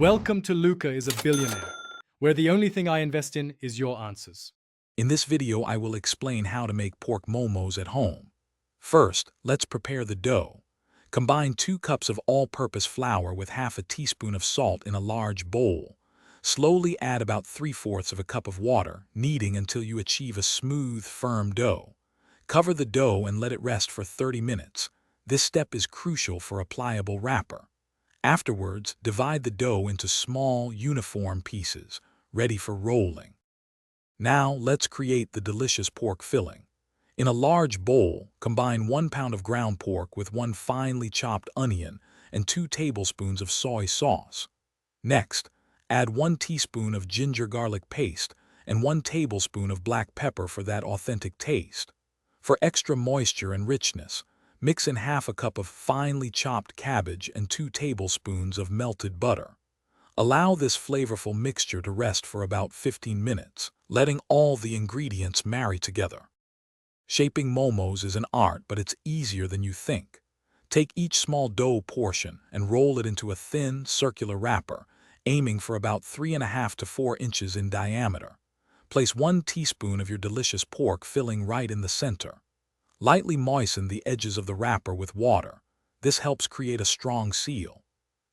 Welcome to Luca is a Billionaire, where the only thing I invest in is your answers. In this video, I will explain how to make pork momos at home. First, let's prepare the dough. Combine 2 cups of all-purpose flour with half a teaspoon of salt in a large bowl. Slowly add about 3/4 of a cup of water, kneading until you achieve a smooth, firm dough. Cover the dough and let it rest for 30 minutes. This step is crucial for a pliable wrapper. Afterwards, divide the dough into small, uniform pieces, ready for rolling. Now, let's create the delicious pork filling. In a large bowl, combine 1 pound of ground pork with 1 finely chopped onion and 2 tablespoons of soy sauce. Next, add 1 teaspoon of ginger garlic paste and 1 tablespoon of black pepper for that authentic taste. For extra moisture and richness, mix in half a cup of finely chopped cabbage and 2 tablespoons of melted butter. Allow this flavorful mixture to rest for about 15 minutes, letting all the ingredients marry together. Shaping momos is an art, but it's easier than you think. Take each small dough portion and roll it into a thin, circular wrapper, aiming for about 3.5 to 4 inches in diameter. Place 1 teaspoon of your delicious pork filling right in the center. Lightly moisten the edges of the wrapper with water. This helps create a strong seal.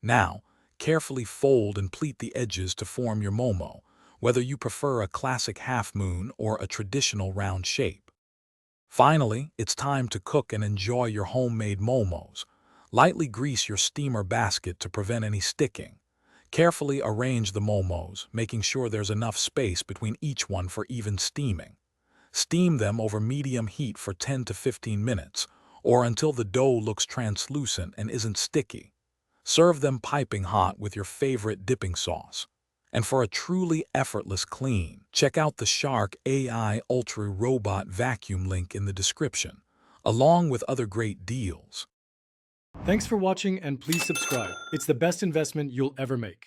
Now, carefully fold and pleat the edges to form your momo, whether you prefer a classic half moon or a traditional round shape. Finally, it's time to cook and enjoy your homemade momos. Lightly grease your steamer basket to prevent any sticking. Carefully arrange the momos, making sure there's enough space between each one for even steaming. Steam them over medium heat for 10 to 15 minutes, or until the dough looks translucent and isn't sticky. Serve them piping hot with your favorite dipping sauce. And for a truly effortless clean, check out the Shark AI Ultra Robot Vacuum link in the description, along with other great deals. Thanks for watching and please subscribe. It's the best investment you'll ever make.